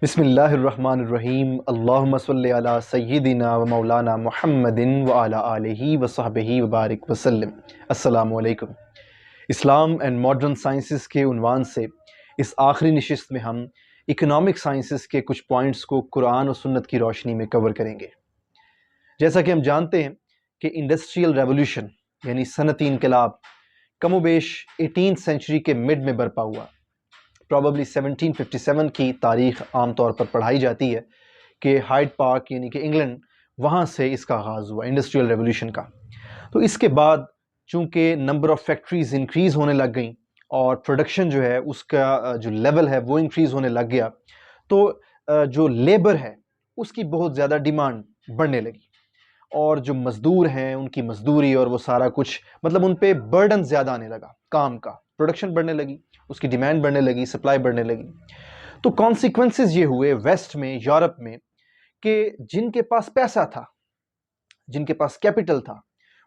بسم اللہ الرحمن الرحیم اللہم صلی علی سیدنا و مولانا محمد وعلی آلہ وصحبہ وبارک وسلم۔ السلام علیکم۔ اسلام اینڈ ماڈرن سائنسز کے عنوان سے اس آخری نشست میں ہم اکنامک سائنسز کے کچھ پوائنٹس کو قرآن و سنت کی روشنی میں کور کریں گے۔ جیسا کہ ہم جانتے ہیں کہ انڈسٹریل ریولوشن یعنی صنعتی انقلاب کم و بیش 18 سینچری کے مڈ میں برپا ہوا۔ پرابیبلی 1757 کی تاریخ عام طور پر پڑھائی جاتی ہے کہ ہائیڈ پارک یعنی کہ انگلینڈ، وہاں سے اس کا آغاز ہوا انڈسٹریل ریولوشن کا۔ تو اس کے بعد چونکہ نمبر آف فیکٹریز انکریز ہونے لگ گئیں اور پروڈکشن جو ہے اس کا جو لیول ہے وہ انکریز ہونے لگ گیا، تو جو لیبر ہے اس کی بہت زیادہ ڈیمانڈ بڑھنے لگی، اور جو مزدور ہیں ان کی مزدوری اور وہ سارا کچھ مطلب ان پہ برڈن زیادہ آنے لگا کام کا، پروڈکشن بڑھنے لگی، اس کی ڈیمانڈ بڑھنے لگی، سپلائی بڑھنے لگی۔ تو کانسیکوینسز یہ ہوئے ویسٹ میں، یورپ میں، کہ جن کے پاس پیسہ تھا، جن کے پاس کیپٹل تھا،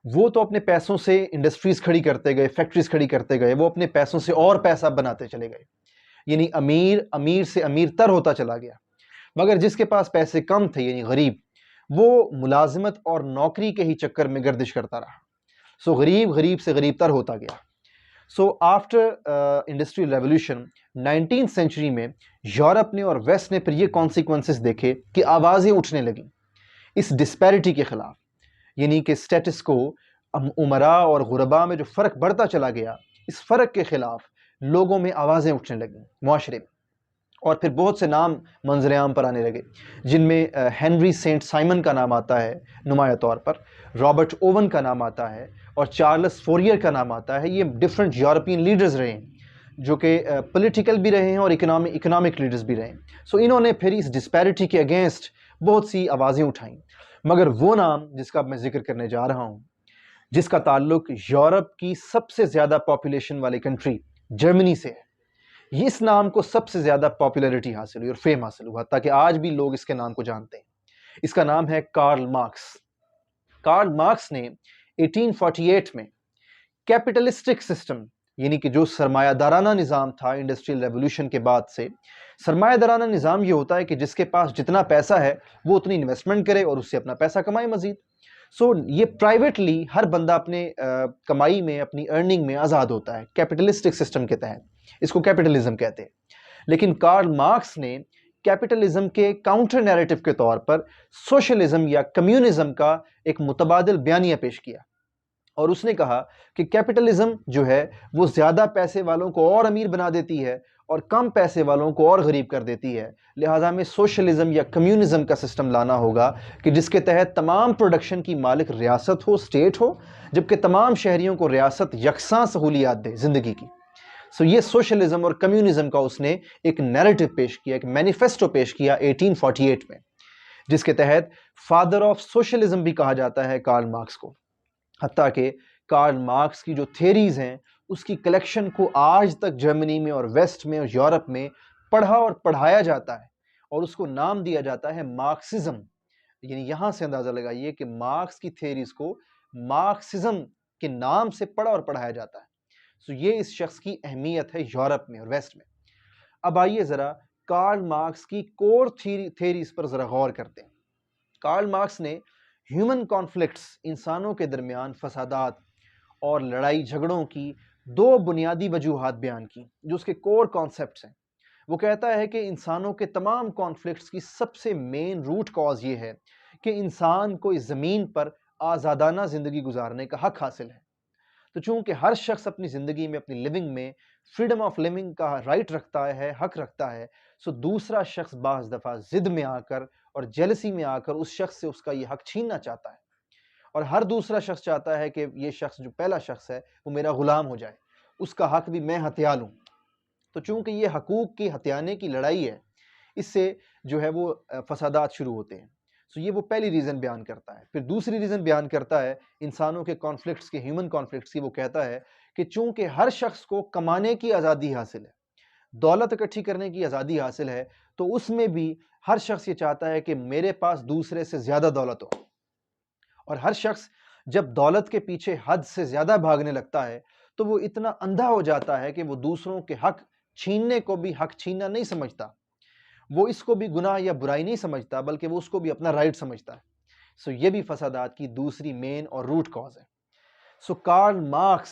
وہ تو اپنے پیسوں سے انڈسٹریز کھڑی کرتے گئے، فیکٹریز کھڑی کرتے گئے، وہ اپنے پیسوں سے اور پیسہ بناتے چلے گئے، یعنی امیر سے امیر تر ہوتا چلا گیا۔ مگر جس کے پاس پیسے کم تھے یعنی غریب، وہ ملازمت اور نوکری کے ہی چکر میں گردش کرتا رہا، سو غریب سے غریب تر ہوتا گیا۔ So after industrial revolution 19 century میں یورپ نے اور ویسٹ نے پھر یہ کانسیکوینسز دیکھے کہ آوازیں اٹھنے لگیں اس ڈسپیرٹی کے خلاف، یعنی کہ سٹیٹس کو، امراء اور غرباء میں جو فرق بڑھتا چلا گیا، اس فرق کے خلاف لوگوں میں آوازیں اٹھنے لگیں معاشرے میں، اور پھر بہت سے نام منظر عام پر آنے لگے، جن میں ہنری سینٹ سائمن کا نام آتا ہے نمایاں طور پر، رابرٹ اوون کا نام آتا ہے، اور چارلس فوریر کا نام آتا ہے۔ یہ ڈفرینٹ یورپین لیڈرز رہے ہیں جو کہ پولیٹیکل بھی رہے ہیں اور اکنامک لیڈرز بھی رہے ہیں۔ سو انہوں نے پھر اس ڈسپیرٹی کے اگینسٹ بہت سی آوازیں اٹھائیں، مگر وہ نام جس کا میں ذکر کرنے جا رہا ہوں، جس کا تعلق یورپ کی سب سے زیادہ پاپولیشن والی کنٹری جرمنی سے ہے، اس نام کو سب سے زیادہ پاپولیرٹی حاصل ہوئی اور فیم حاصل ہوا، تاکہ آج بھی لوگ اس کے نام کو جانتے ہیں۔ اس کا نام ہے کارل مارکس۔ کارل مارکس نے 1848 میں کیپٹلسٹک سسٹم، یعنی کہ جو سرمایہ دارانہ نظام تھا انڈسٹریل ریولوشن کے بعد سے، سرمایہ دارانہ نظام یہ ہوتا ہے کہ جس کے پاس جتنا پیسہ ہے وہ اتنی انویسٹمنٹ کرے اور اس سے اپنا پیسہ کمائے مزید۔ سو یہ پرائیویٹلی ہر بندہ اپنے کمائی میں، اپنی ارننگ میں آزاد ہوتا ہے کیپٹلسٹک سسٹم کے تحت، اس کو کیپٹلزم کہتے ہیں۔ لیکن کارل مارکس نے کیپٹلزم کے کاؤنٹر نیریٹو کے طور پر سوشلزم یا کمیونزم کا ایک متبادل بیانیہ پیش کیا، اور اس نے کہا کہ کیپٹلزم جو ہے وہ زیادہ پیسے والوں کو اور امیر بنا دیتی ہے اور کم پیسے والوں کو اور غریب کر دیتی ہے، لہٰذا ہمیں سوشلزم یا کمیونزم کا سسٹم لانا ہوگا کہ جس کے تحت تمام پروڈکشن کی مالک ریاست ہو، اسٹیٹ ہو، جبکہ تمام شہریوں کو ریاست یکساں سہولیات دے زندگی کی۔ سو یہ سوشلزم اور کمیونزم کا اس نے ایک نیریٹو پیش کیا، ایک مینیفیسٹو پیش کیا 1848 میں، جس کے تحت فادر آف سوشلزم بھی کہا جاتا ہے کارل مارکس کو۔ حتیٰ کہ کارل مارکس کی جو تھیریز ہیں اس کی کلیکشن کو آج تک جرمنی میں اور ویسٹ میں اور یورپ میں پڑھا اور پڑھایا جاتا ہے، اور اس کو نام دیا جاتا ہے مارکسزم۔ یعنی یہاں سے اندازہ لگائیے کہ مارکس کی تھیریز کو مارکسزم کے نام سے پڑھا اور پڑھایا جاتا ہے۔ سو یہ اس شخص کی اہمیت ہے یورپ میں اور ویسٹ میں۔ اب آئیے ذرا کارل مارکس کی کور تھیریز پر ذرا غور کرتے ہیں۔ کارل مارکس نے ہیومن کانفلکٹس، انسانوں کے درمیان فسادات اور لڑائی جھگڑوں کی دو بنیادی وجوہات بیان کی جو اس کے کور کانسیپٹس ہیں۔ وہ کہتا ہے کہ انسانوں کے تمام کانفلکٹس کی سب سے مین روٹ کاز یہ ہے کہ انسان کو اس زمین پر آزادانہ زندگی گزارنے کا حق حاصل ہے۔ تو چونکہ ہر شخص اپنی زندگی میں، اپنی لیونگ میں فریڈم آف لیونگ کا رائٹ رکھتا ہے، حق رکھتا ہے، سو دوسرا شخص بعض دفعہ ضد میں آ کر اور جیلسی میں آ کر اس شخص سے اس کا یہ حق چھیننا چاہتا ہے، اور ہر دوسرا شخص چاہتا ہے کہ یہ شخص جو پہلا شخص ہے وہ میرا غلام ہو جائے، اس کا حق بھی میں ہتھیا لوں۔ تو چونکہ یہ حقوق کی ہتھیانے کی لڑائی ہے، اس سے جو ہے وہ فسادات شروع ہوتے ہیں۔ سو یہ وہ پہلی ریزن بیان کرتا ہے۔ پھر دوسری ریزن بیان کرتا ہے انسانوں کے کانفلکٹس کے، ہیومن کانفلکٹس کی۔ وہ کہتا ہے کہ چونکہ ہر شخص کو کمانے کی آزادی حاصل ہے، دولت اکٹھی کرنے کی آزادی حاصل ہے، تو اس میں بھی ہر شخص یہ چاہتا ہے کہ میرے پاس دوسرے سے زیادہ دولت ہو، اور ہر شخص جب دولت کے پیچھے حد سے زیادہ بھاگنے لگتا ہے تو وہ اتنا اندھا ہو جاتا ہے کہ وہ دوسروں کے حق چھیننے کو بھی حق چھیننا نہیں سمجھتا، وہ اس کو بھی گناہ یا برائی نہیں سمجھتا بلکہ وہ اس کو بھی اپنا رائٹ سمجھتا ہے. سو یہ بھی فسادات کی دوسری مین اور روٹ کاز ہے. سو کارل مارکس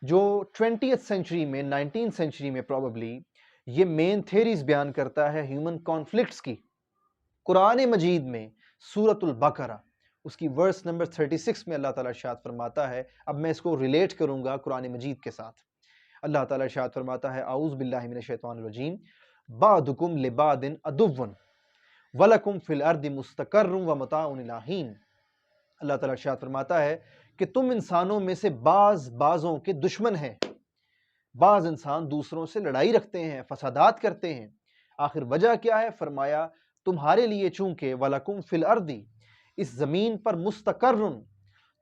جو 20th سینچری میں 19th سینچری میں پروبیبلی یہ مین تھیریز بیان کرتا ہے ہیومن کانفلکٹس کی. قرآن مجید میں سورۃ البقرہ اس کی ورس نمبر 36 میں اللہ تعالیٰ ارشاد فرماتا ہے. اب میں اس کو ریلیٹ کروں گا قرآن مجید کے ساتھ. اللہ تعالیٰ ارشاد فرماتا ہے اعوذ باللہ من الشیطان الرجیم بعضکم لبعض عدو وَلَكُمْ فِي الْأَرْضِ مُسْتَقَرٌّ وَمَتَاعٌ إِلَىٰ حِینٍ. اللہ تعالیٰ ارشاد فرماتا ہے کہ تم انسانوں میں سے بعضوں کے دشمن ہیں. بعض انسان دوسروں سے لڑائی رکھتے ہیں، فسادات کرتے ہیں. آخر وجہ کیا ہے؟ فرمایا تمہارے لیے چونکہ وَلَكُمْ فِي الْأَرْضِ اس زمین پر مستقرٌ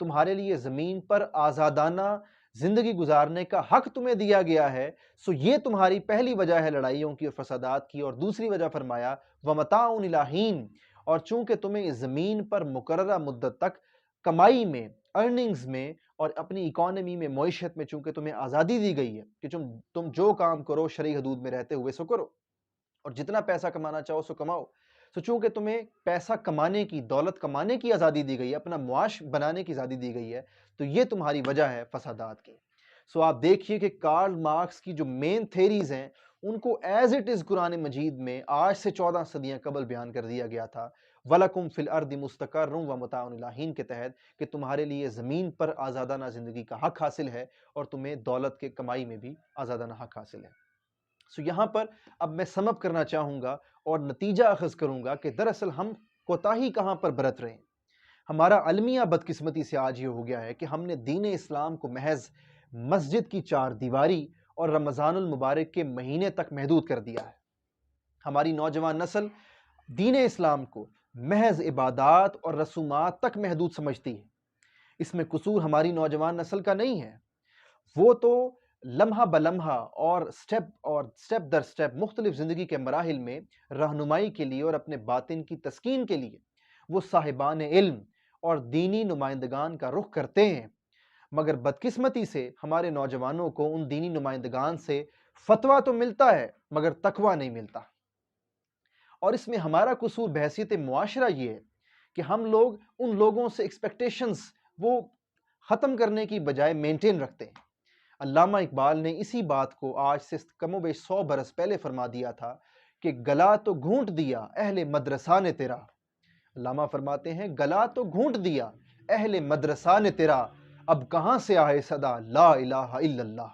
تمہارے لیے زمین پر آزادانہ زندگی گزارنے کا حق تمہیں دیا گیا ہے. سو یہ تمہاری پہلی وجہ ہے لڑائیوں کی اور فسادات کی. اور دوسری وجہ فرمایا وَمَتَاعٌ إِلَىٰ حِینٍ اور چونکہ تمہیں اس زمین پر مقررہ مدت تک کمائی میں، ارننگز میں اور اپنی اکانومی میں، معیشت میں چونکہ تمہیں آزادی دی گئی ہے کہ تم جو کام کرو شرعی حدود میں رہتے ہوئے سو کرو اور جتنا پیسہ کمانا چاہو سو کماؤ. سو چونکہ تمہیں پیسہ کمانے کی، دولت کمانے کی آزادی دی گئی ہے، اپنا معاش بنانے کی آزادی دی گئی ہے، تو یہ تمہاری وجہ ہے فسادات کی. سو آپ دیکھیے کہ کارل مارکس کی جو مین تھیریز ہیں ان کو ایز اٹ از قرآن مجید میں آج سے 14 صدیاں قبل بیان کر دیا گیا تھا. وَلَكُمْ فِي الْأَرْضِ مُسْتَقَرٌّ وَمَتَاعٌ إِلَىٰ حِینٍ کے تحت کہ تمہارے لیے زمین پر آزادانہ زندگی کا حق حاصل ہے اور تمہیں دولت کے کمائی میں بھی آزادانہ حق حاصل ہے. سو یہاں پر اب میں سم اپ کرنا چاہوں گا اور نتیجہ اخذ کروں گا کہ دراصل ہم کوتاہی کہاں پر برت رہے ہیں. ہمارا المیہ بدقسمتی سے آج یہ ہو گیا ہے کہ ہم نے دین اسلام کو محض مسجد کی چار دیواری اور رمضان المبارک کے مہینے تک محدود کر دیا ہے. ہماری نوجوان نسل دین اسلام کو محض عبادات اور رسومات تک محدود سمجھتی ہے. اس میں قصور ہماری نوجوان نسل کا نہیں ہے. وہ تو لمحہ بلمحہ اور سٹیپ در سٹیپ مختلف زندگی کے مراحل میں رہنمائی کے لیے اور اپنے باطن کی تسکین کے لیے وہ صاحبان علم اور دینی نمائندگان کا رخ کرتے ہیں. مگر بدقسمتی سے ہمارے نوجوانوں کو ان دینی نمائندگان سے فتویٰ تو ملتا ہے مگر تقویٰ نہیں ملتا. اور اس میں ہمارا قصور بحیثیت معاشرہ یہ ہے کہ ہم لوگ ان لوگوں سے ایکسپیکٹیشنز وہ ختم کرنے کی بجائے مینٹین رکھتے ہیں. علامہ اقبال نے اسی بات کو آج سے کم و بیش 100 برس پہلے فرما دیا تھا کہ گلا تو گھونٹ دیا اہل مدرسہ نے تیرا. علامہ فرماتے ہیں گلا تو گھونٹ دیا اہل مدرسہ نے تیرا اب کہاں سے آئے صدا لا الہ الا اللہ.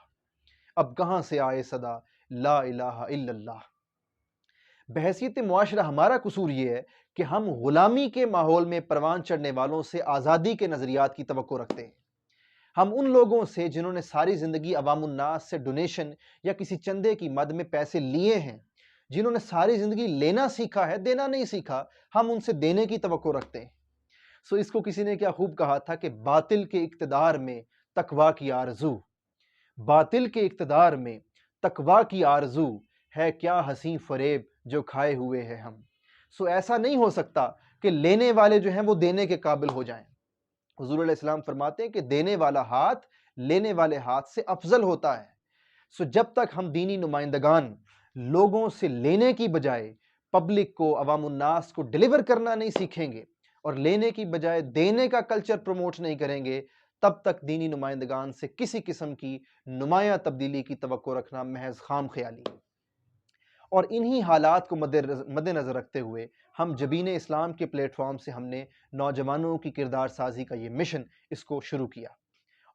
اب کہاں سے آئے صدا لا الہ الا اللہ. بحیثیت معاشرہ ہمارا قصور یہ ہے کہ ہم غلامی کے ماحول میں پروان چڑھنے والوں سے آزادی کے نظریات کی توقع رکھتے ہیں. ہم ان لوگوں سے جنہوں نے ساری زندگی عوام الناس سے ڈونیشن یا کسی چندے کی مد میں پیسے لیے ہیں، جنہوں نے ساری زندگی لینا سیکھا ہے، دینا نہیں سیکھا، ہم ان سے دینے کی توقع رکھتے ہیں. سو اس کو کسی نے کیا خوب کہا تھا کہ باطل کے اقتدار میں تقویٰ کی آرزو، باطل کے اقتدار میں تقویٰ کی آرزو ہے کیا حسین فریب جو کھائے ہوئے ہیں ہم. سو ایسا نہیں ہو سکتا کہ لینے والے جو ہیں وہ دینے کے قابل ہو جائیں. حضور علیہ السلام فرماتے ہیں کہ دینے والا ہاتھ لینے والے ہاتھ سے افضل ہوتا ہے. سو جب تک ہم دینی نمائندگان لوگوں سے لینے کی بجائے پبلک کو، عوام الناس کو ڈیلیور کرنا نہیں سیکھیں گے اور لینے کی بجائے دینے کا کلچر پروموٹ نہیں کریں گے، تب تک دینی نمائندگان سے کسی قسم کی نمایاں تبدیلی کی توقع رکھنا محض خام خیالی. اور انہی حالات کو مد نظر رکھتے ہوئے ہم جبین اسلام کے پلیٹ فارم سے ہم نے نوجوانوں کی کردار سازی کا یہ مشن اس کو شروع کیا.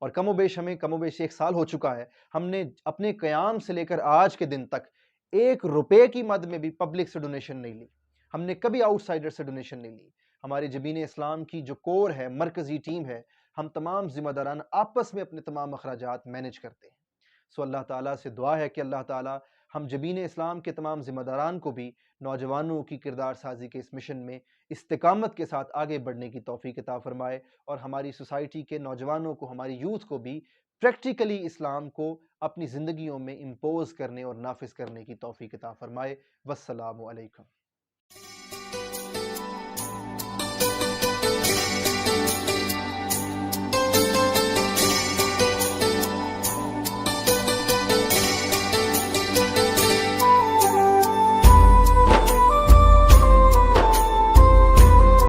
اور کم و بیش 1 سال ہو چکا ہے. ہم نے اپنے قیام سے لے کر آج کے دن تک 1 روپے کی مد میں بھی پبلک سے ڈونیشن نہیں لی. ہم نے کبھی آؤٹ سائڈر سے ڈونیشن نہیں لی. ہماری جبین اسلام کی جو کور ہے، مرکزی ٹیم ہے، ہم تمام ذمہ داران آپس میں اپنے تمام اخراجات مینج کرتے ہیں. سو اللہ تعالیٰ سے دعا ہے کہ اللہ تعالیٰ ہم جبین اسلام کے تمام ذمہ داران کو بھی نوجوانوں کی کردار سازی کے اس مشن میں استقامت کے ساتھ آگے بڑھنے کی توفیق عطا فرمائے، اور ہماری سوسائٹی کے نوجوانوں کو، ہماری یوتھ کو بھی پریکٹیکلی اسلام کو اپنی زندگیوں میں امپوز کرنے اور نافذ کرنے کی توفیق عطا فرمائے. والسلام علیکم.